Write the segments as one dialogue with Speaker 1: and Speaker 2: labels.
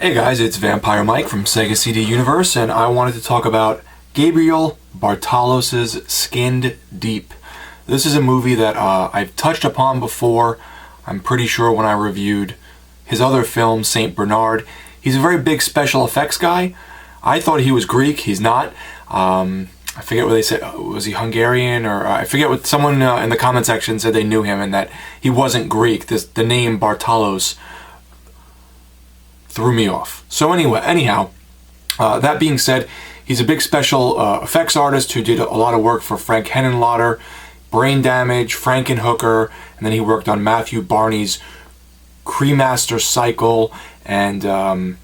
Speaker 1: Hey guys, it's Vampire Mike from Sega CD Universe, and I wanted to talk about Gabriel Bartalos' Skinned Deep. This is a movie that I've touched upon before, I'm pretty sure, when I reviewed his other film, St. Bernard. He's a very big special effects guy. I thought he was Greek. He's not. I forget what they said. Was he Hungarian? Or I forget what someone in the comment section said they knew him and that he wasn't Greek. The name Bartalos threw me off. So anyhow, that being said, he's a big special effects artist who did a lot of work for Frank Henenlotter, Brain Damage, Frankenhooker, and then he worked on Matthew Barney's Cremaster Cycle, and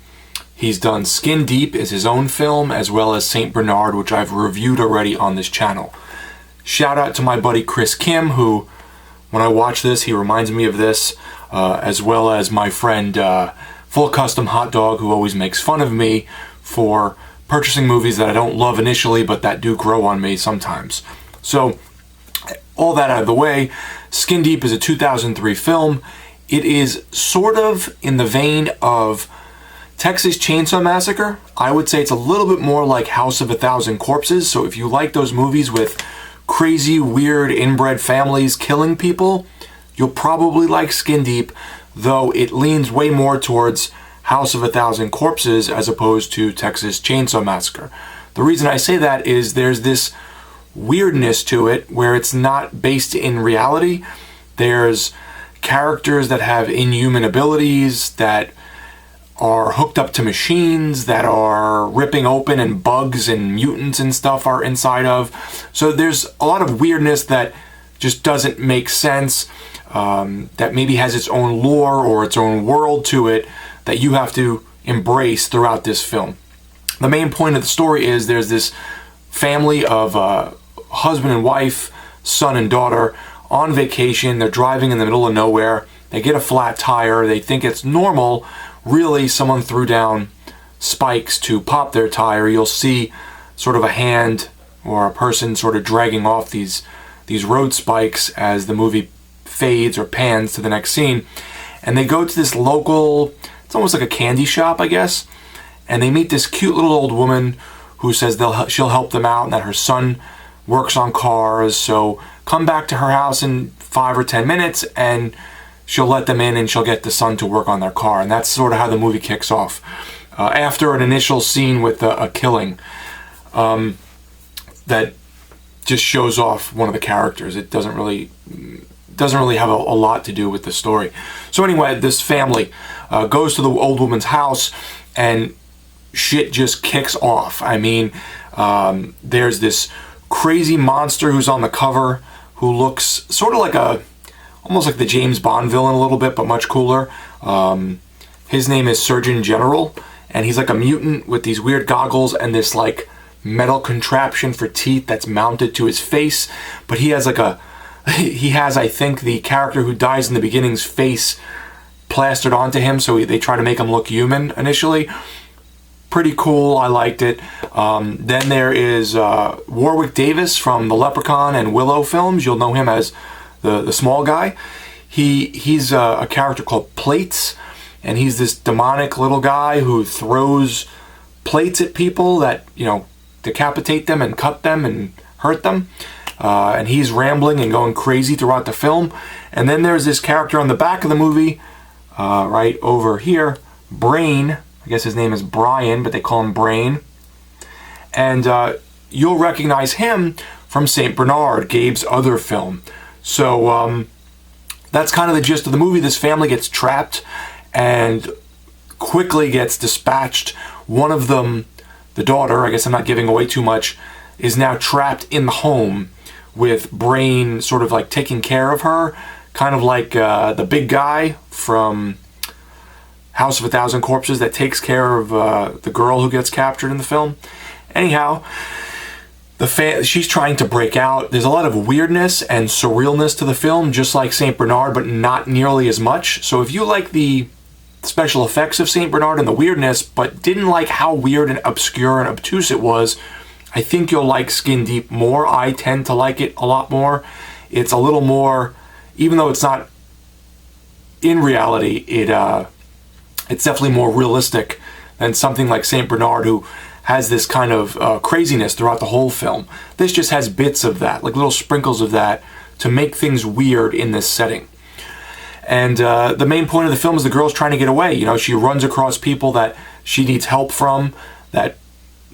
Speaker 1: he's done Skin Deep is his own film, as well as St. Bernard, which I've reviewed already on this channel. Shout out to my buddy Chris Kim, who, when I watch this, he reminds me of this, as well as my friend Full Custom Hot Dog, who always makes fun of me for purchasing movies that I don't love initially, but that do grow on me sometimes. So, all that out of the way, Skin Deep is a 2003 film. It is sort of in the vein of Texas Chainsaw Massacre. I would say it's a little bit more like House of a Thousand Corpses, so if you like those movies with crazy, weird, inbred families killing people, you'll probably like Skin Deep, though it leans way more towards House of a Thousand Corpses as opposed to Texas Chainsaw Massacre. The reason I say that is there's this weirdness to it where it's not based in reality. There's characters that have inhuman abilities, that are hooked up to machines, that are ripping open, and bugs and mutants and stuff are inside of. So there's a lot of weirdness that just doesn't make sense, that maybe has its own lore or its own world to it that you have to embrace throughout this film. The main point of the story is there's this family of husband and wife, son and daughter, on vacation. They're driving in the middle of nowhere. They get a flat tire. They think it's normal. Really, someone threw down spikes to pop their tire. You'll see sort of a hand or a person sort of dragging off these road spikes as the movie fades or pans to the next scene. And they go to this local, it's almost like a candy shop, I guess, and they meet this cute little old woman who says she'll help them out and that her son works on cars, so come back to her house in 5 or 10 minutes and she'll let them in and she'll get the son to work on their car. And that's sort of how the movie kicks off. After an initial scene with a killing that just shows off one of the characters. It doesn't really have a lot to do with the story. So anyway, this family goes to the old woman's house and shit just kicks off. I mean, there's this crazy monster who's on the cover who looks sort of like almost like the James Bond villain a little bit, but much cooler. His name is Surgeon General, and he's like a mutant with these weird goggles and this like metal contraption for teeth that's mounted to his face. But he has I think, the character who dies in the beginning's face plastered onto him, so they try to make him look human initially. Pretty cool, I liked it. Then there is Warwick Davis from the Leprechaun and Willow films. You'll know him as the small guy. He's a character called Plates, and he's this demonic little guy who throws plates at people that, decapitate them and cut them and hurt them. And he's rambling and going crazy throughout the film. And then there's this character on the back of the movie, right over here, Brain. I guess his name is Brian, but they call him Brain. And you'll recognize him from St. Bernard, Gabe's other film. So that's kind of the gist of the movie. This family gets trapped and quickly gets dispatched. One of them, the daughter, I guess I'm not giving away too much, is now trapped in the home with Brain sort of like taking care of her, kind of like the big guy from House of a Thousand Corpses that takes care of the girl who gets captured in the film. Anyhow, she's trying to break out. There's a lot of weirdness and surrealness to the film, just like St. Bernard, but not nearly as much. So if you like the special effects of St. Bernard and the weirdness, but didn't like how weird and obscure and obtuse it was, I think you'll like Skin Deep more. I tend to like it a lot more. It's a little more, even though it's not in reality, it's definitely more realistic than something like St. Bernard, who has this kind of craziness throughout the whole film. This just has bits of that, like little sprinkles of that, to make things weird in this setting. And the main point of the film is the girl's trying to get away. You know, she runs across people that she needs help from, that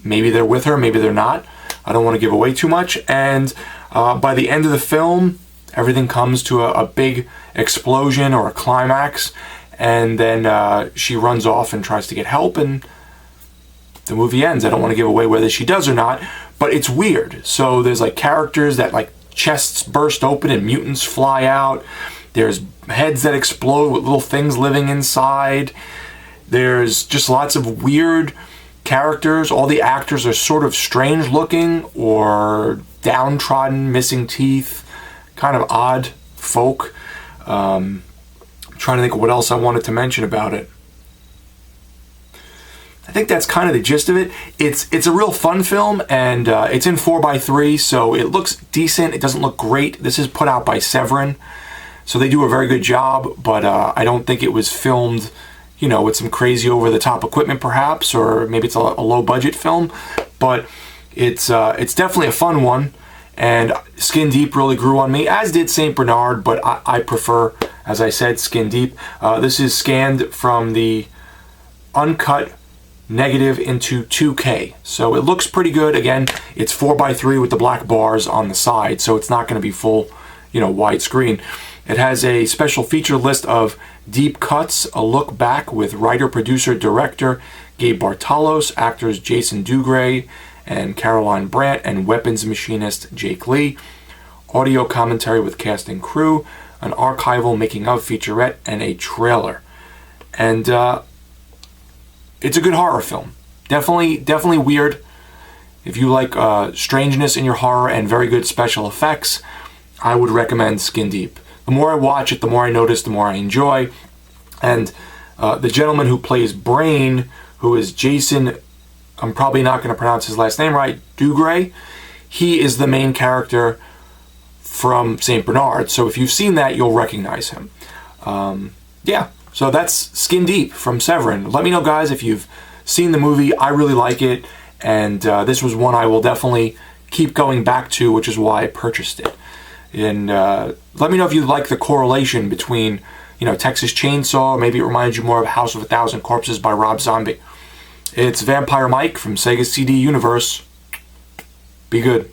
Speaker 1: maybe they're with her, maybe they're not. I don't want to give away too much. And by the end of the film, everything comes to a big explosion or a climax. And then she runs off and tries to get help, and the movie ends. I don't want to give away whether she does or not, but it's weird. So there's like characters that like chests burst open and mutants fly out. There's heads that explode with little things living inside. There's just lots of weird characters. All the actors are sort of strange looking or downtrodden, missing teeth, kind of odd folk. I'm trying to think of what else I wanted to mention about it. I think that's kind of the gist of it. It's a real fun film, and it's in 4:3, so it looks decent. It doesn't look great. This is put out by Severin, so they do a very good job, but I don't think it was filmed, you know, with some crazy over-the-top equipment perhaps, or maybe it's a low-budget film, but it's definitely a fun one, and Skin Deep really grew on me, as did St. Bernard, but I prefer, as I said, Skin Deep. This is scanned from the uncut negative into 2K, so it looks pretty good. Again, it's 4:3 with the black bars on the side, so it's not going to be full, you know, widescreen. It has a special feature list of deep cuts, a look back with writer, producer, director Gabe Bartalos, actors Jason Dougray and Caroline Brandt, and weapons machinist Jake Lee, audio commentary with cast and crew, an archival making of featurette, and a trailer. And it's a good horror film. Definitely weird. If you like strangeness in your horror and very good special effects, I would recommend Skin Deep. The more I watch it, the more I notice, the more I enjoy. And the gentleman who plays Brain, who is Jason, I'm probably not going to pronounce his last name right, Dougray, he is the main character from St. Bernard. So if you've seen that, you'll recognize him. Yeah, so that's Skin Deep from Severin. Let me know, guys, if you've seen the movie. I really like it, and this was one I will definitely keep going back to, which is why I purchased it. And let me know if you like the correlation between, you know, Texas Chainsaw. Maybe it reminds you more of House of a Thousand Corpses by Rob Zombie. It's Vampire Mike from Sega CD Universe. Be good.